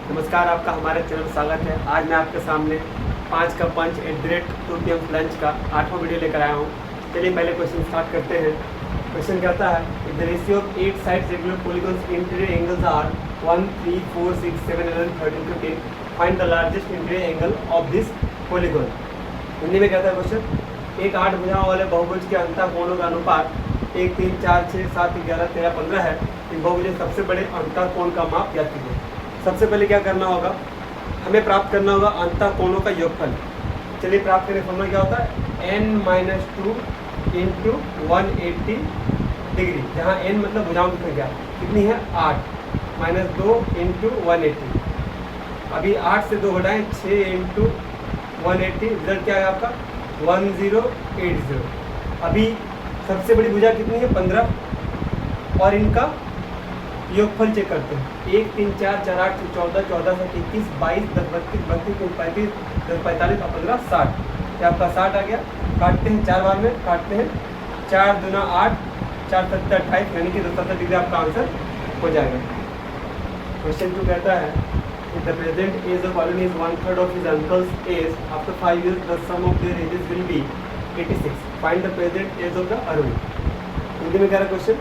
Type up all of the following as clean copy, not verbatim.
नमस्कार, आपका हमारे चैनल में स्वागत है। आज मैं आपके सामने 5 का पंच @ 2 PM लंच का 8वां वीडियो लेकर आया हूँ। चलिए पहले क्वेश्चन स्टार्ट करते हैं। क्वेश्चन कहता है the ratio of 8 sides regular polygons interior angles are 1, 3, 4, 6, 7, 11, 13, 15। Find the largest interior angle of this polygon. Hindi में कहता है क्वेश्चन, एक 8 भुजाओं वाले बहुभुज के अंतःकोणों का अनुपात 1, 3, 4, 6, 7, 11, 13, 15 है। इन बहुभुज के सबसे बड़े अंतःकोण का माप ज्ञात कीजिए। सबसे पहले क्या करना होगा, हमें प्राप्त करना होगा अंतःकोणों का योगफल। चलिए प्राप्त करने फॉर्मूला क्या होता है, n-2 × 180 डिग्री, जहाँ n मतलब भुजाओं की संख्या कितनी है 8, -2 × 180। अभी 8 से 2 घटाएं, 6 × 180, रिजल्ट क्या है आपका 1080। अभी सबसे बड़ी भुजा कितनी है 15, और इनका योगफल चेक करते हैं। 1, 3, 4, 4, 8, 14, 14 से 21, 22, 10, 32, 32, 35, 10, 45 और 15, 60। ये आपका 60 आ गया। काटते हैं 4 बार में, काटते हैं 4 दूना 8, 4 7 28, यानी कि 270 डिग्री आपका आंसर हो जाएगा। क्वेश्चन 2 कहता है the present age of Arun is 1/3 of his uncle's age after 5 years the sum of their ages will be 86। Find the present age of the Arun. Hindi में कह रहा क्वेश्चन,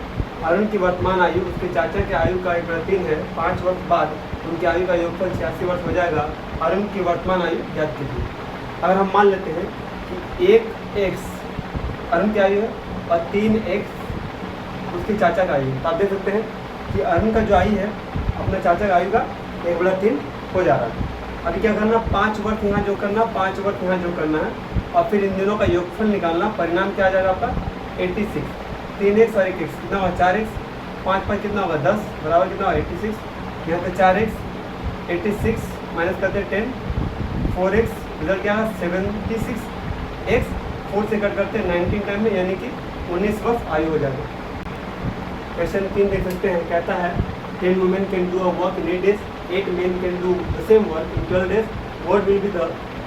अरुण की वर्तमान आयु उसके चाचा की आयु का 1/3 है। 5 वर्ष बाद उनकी आयु का योगफल 86 वर्ष हो जाएगा। अरुण की वर्तमान आयु ज्ञात कीजिए। अगर हम मान लेते हैं कि 1x अरुण की आयु है और 3x उसके चाचा का आयु है, तो आप देख सकते हैं कि अरुण का जो आयु है अपने चाचा का आयु का 1/3 हो जा रहा है। अभी क्या करना, 5 वर्ष यहाँ जो करना, 5 वर्ष यहाँ जो करना है, और फिर इन दोनों का योगफल निकालना। परिणाम क्या आ जाएगा आपका 86। 3x और 1x कितना होगा 4x, 5 5 कितना होगा 10, बराबर कितना होगा 86। यहाँ पे 4x 86 माइनस करते हैं 10, 4x रिजल्ट क्या है 76x, 4 से कट करते हैं 19 टाइम में, यानी कि 19 वर्ष आयु हो जाएगा। क्वेश्चन 3 देख सकते हैं, कहता है 10 women can do a work in 8 days, 8 men can do the same work in 12 days. What will be the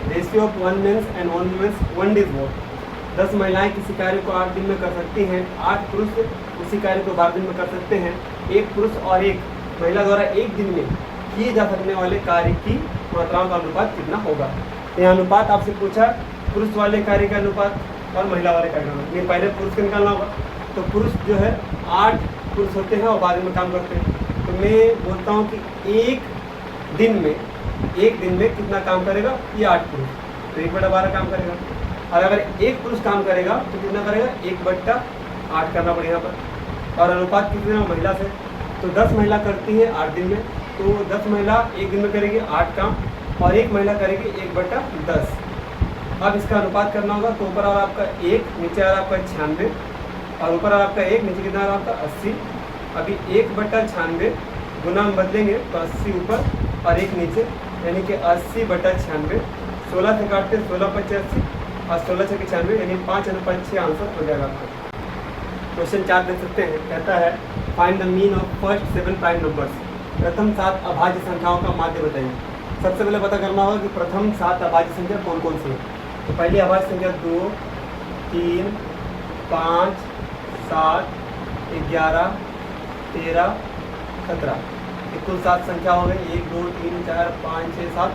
ratio of 1 man's and 1 woman's 1 day's work? 10 महिलाएं किसी कार्य को 8 दिन में कर सकती हैं, 8 पुरुष उसी कार्य को 12 दिन में कर सकते हैं। एक पुरुष और एक महिला द्वारा एक दिन में किए जा सकने वाले कार्य की मात्राओं का अनुपात कितना होगा। तो यहाँ अनुपात आपसे पूछा, पुरुष वाले कार्य का अनुपात और महिला वाले कार्य का अनुपात। ये पहले पुरुष का निकालना होगा। तो पुरुष जो है 8 पुरुष होते हैं और 12 में काम करते हैं। तो मैं बोलता हूँ कि एक दिन में कितना काम करेगा, ये 8 पुरुष, तो 1/12 काम करेगा। और अगर एक पुरुष काम करेगा तो कितना करेगा 1/8 करना पड़ेगा यहाँ पर। और अनुपात कितने है महिला से, तो 10 महिला करती है 8 दिन में, तो 10 महिला एक दिन में करेगी 8 काम, और एक महिला करेगी 1/10। अब इसका अनुपात करना होगा, तो ऊपर आ रहा आपका 1, नीचे आ रहा आपका 96, और ऊपर आ रहा आपका 1, नीचे कितना आ रहा आपका 80। अभी 1/96 गुना हम बदलेंगे तो 80 ऊपर और 1 नीचे, यानी कि 80/96। 16 से काटते 16 × 5 80 और 16 × 6 96, यानी 5 × 6 आंसर हो जाएगा आपका। क्वेश्चन 4 देख सकते हैं, कहता है find the mean of first 7 prime numbers. प्रथम 7 अभाज्य संख्याओं का माध्य बताइए। सबसे पहले पता करना होगा कि प्रथम 7 अभाज्य संख्या कौन कौन सी है। तो पहली अभाज्य संख्या 2, 3, 5, 7, 11, 13, 17, कुल 7 संख्या हो गई। 1, 2, 3, 4, 5, 6, 7।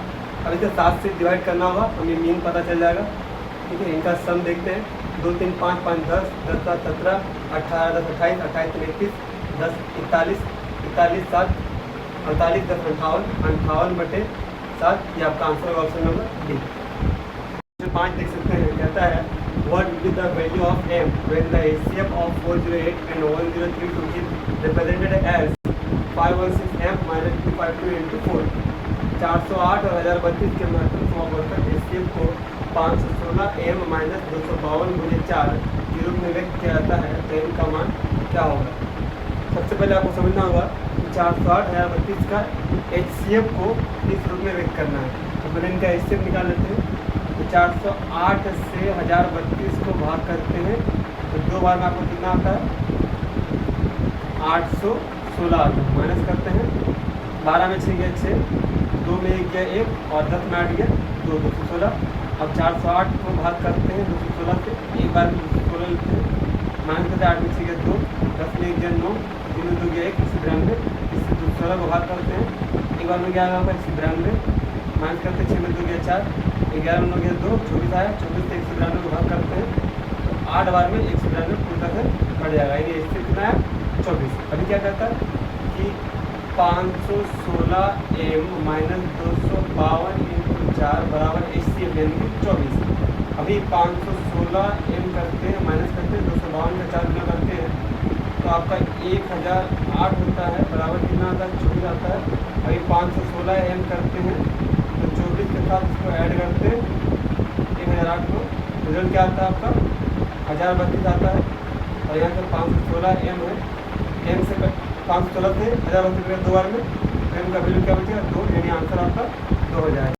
अब इसे 7 से डिवाइड करना होगा, हमें मीन पता चल जाएगा। ठीक है, इनका सम देखते हैं। 2, 3, 5, 5, 10, 10, 7, 17, 18, 10, 28, 28, 3, 31, 10, 41, 41, 7, 48, 10, 58, 58/7। ये आपका आंसर होगा ऑप्शन नंबर डी। 5 देख सकते हैं, कहता है what will be the value of m when the HCF of 408 and 1032 is represented as 516m - 252 × 4। 408 और 1032 के महत्वपूर्ण समावर्तक HCF को 516m - 252/4 के रूप में व्यक्त किया जाता है, तो इनका मान क्या होगा। सबसे पहले आपको समझना होगा कि 408 1032 का HCF को इस रूप में व्यक्त करना है। तो पहले इनका HCF निकाल लेते हैं। तो 408 से 1032 को भाग करते हैं, तो 2 बार में आपको कितना आता है 816 आता है। माइनस करते हैं, 12 में 6 गया 6, 2 में 1 गया 1, और 10 में 8 गया 2, 216। अब 408 को भाग करते हैं 216 से, एक बार में 216 लेते हैं, माइनस करते हैं 8 में 6 गया 2, 10 में 1 गया 9, 3 में 2 गया 1, 93, इससे 16 को भाग करते हैं, एक बार में क्या आएगा 192, माइनस करते हैं 6 में 2 गया 4, 11 में 2 गया 2, 24 आया, 24 से 192 को भाग करते हैं तो 8 बार में 192 पूरी तरह से कट जाएगा, यानी इससे कितना है 24। अभी क्या कहता है कि 516 m माइनस 252 इंटू 4 बराबर HCF यानी कि 24। अभी 516 m करते हैं माइनस करते हैं 252 का 4 गुना करते हैं तो आपका 1008 होता है, बराबर कितना आता है 24 आता है। अभी 516 m करते हैं तो 24 के साथ इसको ऐड करते हैं 1008 को, रिजल्ट क्या आता है आपका 1032 आता है। और यहाँ पर 516 m है, m से 516 से 1032 2 बार में m का वैल्यू क्या बचेगा 2, यानी आंसर आपका 2 हो जाएगा।